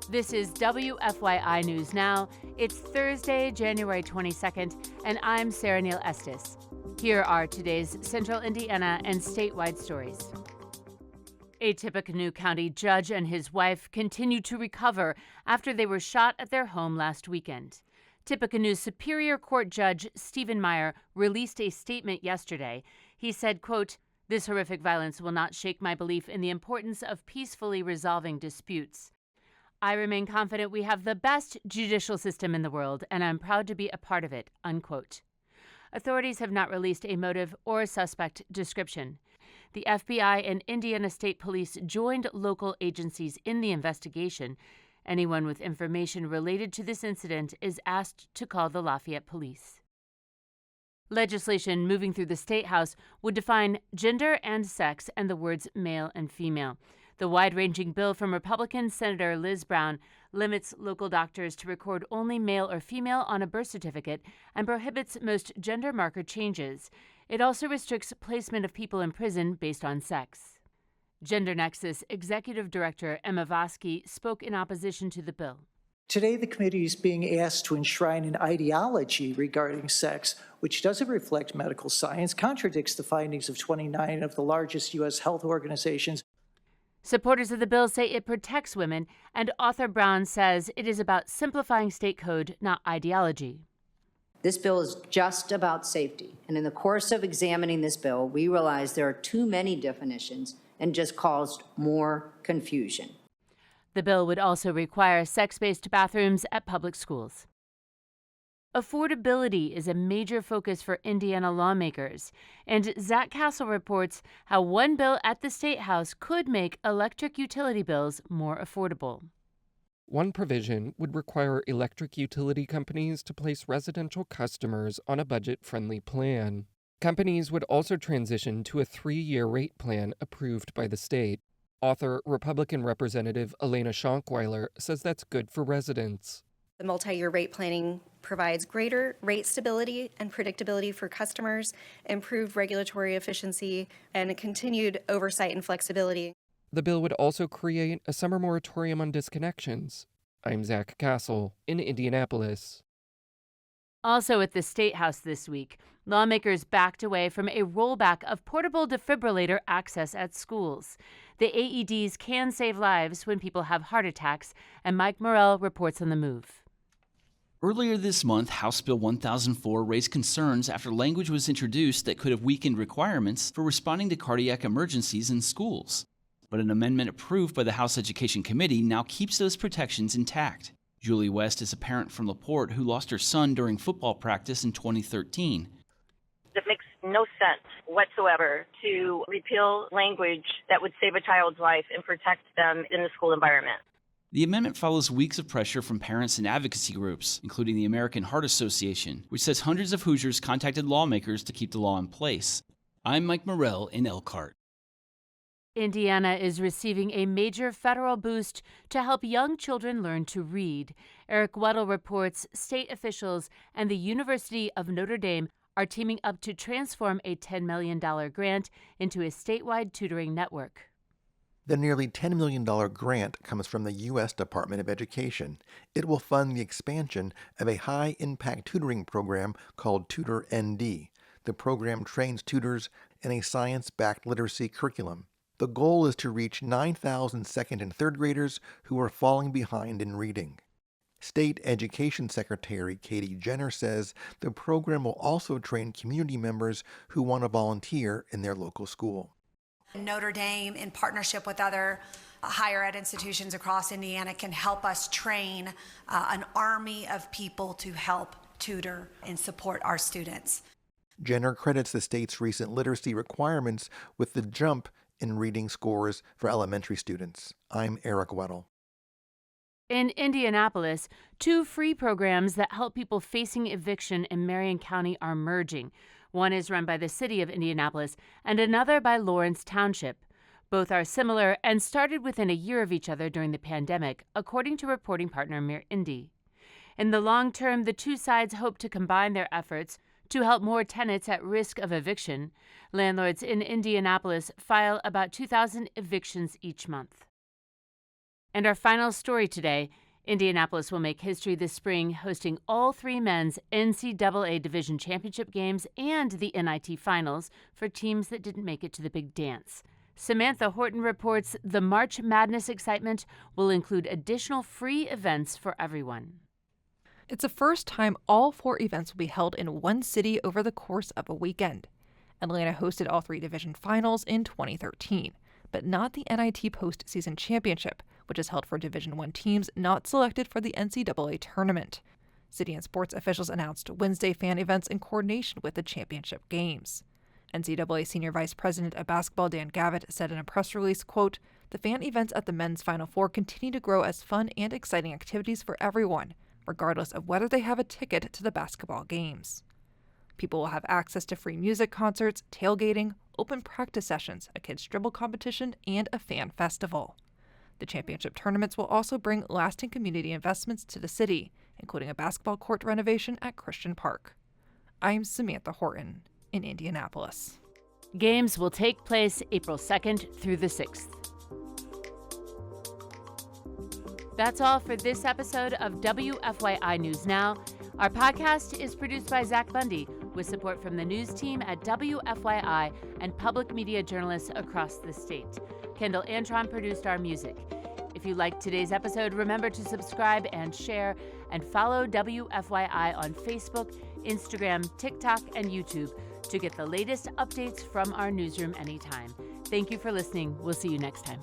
This is WFYI News Now. It's Thursday, January 22nd, and I'm Sarah Neal Estes. Here are today's Central Indiana and statewide stories. A Tippecanoe County judge and his wife continue to recover after they were shot at their home last weekend. Tippecanoe Superior Court Judge Stephen Meyer released a statement yesterday. He said, quote, "This horrific violence will not shake my belief in the importance of peacefully resolving disputes. I remain confident we have the best judicial system in the world, and I'm proud to be a part of it," unquote. Authorities have not released a motive or a suspect description. The FBI and Indiana State Police joined local agencies in the investigation. Anyone with information related to this incident is asked to call the Lafayette Police. Legislation moving through the Statehouse would define gender and sex and the words male and female. The wide-ranging bill from Republican Senator Liz Brown limits local doctors to record only male or female on a birth certificate and prohibits most gender marker changes. It also restricts placement of people in prison based on sex. Gender Nexus Executive Director Emma Vosky spoke in opposition to the bill. Today, the committee is being asked to enshrine an ideology regarding sex, which doesn't reflect medical science, contradicts the findings of 29 of the largest U.S. health organizations. Supporters of the bill say it protects women, and author Brown says it is about simplifying state code, not ideology. This bill is just about safety, and in the course of examining this bill, we realized there are too many definitions and just caused more confusion. The bill would also require sex-based bathrooms at public schools. Affordability is a major focus for Indiana lawmakers, and Zach Castle reports how one bill at the Statehouse could make electric utility bills more affordable. One provision would require electric utility companies to place residential customers on a budget-friendly plan. Companies would also transition to a 3-year rate plan approved by the state. Author Republican Representative Elena Schonkweiler says that's good for residents. The multi-year rate planning provides greater rate stability and predictability for customers, improved regulatory efficiency, and continued oversight and flexibility. The bill would also create a summer moratorium on disconnections. I'm Zach Castle in Indianapolis. Also at the Statehouse this week, lawmakers backed away from a rollback of portable defibrillator access at schools. The AEDs can save lives when people have heart attacks, and Mike Morrell reports on the move. Earlier this month, House Bill 1004 raised concerns after language was introduced that could have weakened requirements for responding to cardiac emergencies in schools. But an amendment approved by the House Education Committee now keeps those protections intact. Julie West is a parent from LaPorte who lost her son during football practice in 2013. It makes no sense whatsoever to repeal language that would save a child's life and protect them in the school environment. The amendment follows weeks of pressure from parents and advocacy groups, including the American Heart Association, which says hundreds of Hoosiers contacted lawmakers to keep the law in place. I'm Mike Morrell in Elkhart. Indiana is receiving a major federal boost to help young children learn to read. Eric Weddle reports state officials and the University of Notre Dame are teaming up to transform a $10 million grant into a statewide tutoring network. The nearly $10 million grant comes from the U.S. Department of Education. It will fund the expansion of a high-impact tutoring program called Tutor ND. The program trains tutors in a science-backed literacy curriculum. The goal is to reach 9,000 second and third graders who are falling behind in reading. State Education Secretary Katie Jenner says the program will also train community members who want to volunteer in their local school. Notre Dame, in partnership with other higher ed institutions across Indiana, can help us train an army of people to help tutor and support our students. Jenner credits the state's recent literacy requirements with the jump in reading scores for elementary students. I'm Eric Weddle. In Indianapolis, 2 free programs that help people facing eviction in Marion County are merging. One is run by the city of Indianapolis and another by Lawrence Township. Both are similar and started within a year of each other during the pandemic, according to reporting partner Mir Indy. In the long term, the 2 sides hope to combine their efforts to help more tenants at risk of eviction. Landlords in Indianapolis file about 2,000 evictions each month. And our final story today, Indianapolis will make history this spring, hosting all 3 men's NCAA Division Championship games and the NIT Finals for teams that didn't make it to the big dance. Samantha Horton reports the March Madness excitement will include additional free events for everyone. It's the first time all 4 events will be held in one city over the course of a weekend. Atlanta hosted all 3 division finals in 2013, but not the NIT postseason championship, which is held for Division I teams not selected for the NCAA tournament. City and sports officials announced Wednesday fan events in coordination with the championship games. NCAA Senior Vice President of Basketball Dan Gavitt said in a press release, quote, "The fan events at the men's Final Four continue to grow as fun and exciting activities for everyone, regardless of whether they have a ticket to the basketball games. People will have access to free music concerts, tailgating, open practice sessions, a kids' dribble competition, and a fan festival. The championship tournaments will also bring lasting community investments to the city, including a basketball court renovation at Christian Park." I'm Samantha Horton in Indianapolis. Games will take place April 2nd through the 6th. That's all for this episode of WFYI News Now. Our podcast is produced by Zach Bundy with support from the news team at WFYI and public media journalists across the state. Kendall Antron produced our music. If you liked today's episode, remember to subscribe and share, and follow WFYI on Facebook, Instagram, TikTok, and YouTube to get the latest updates from our newsroom anytime. Thank you for listening. We'll see you next time.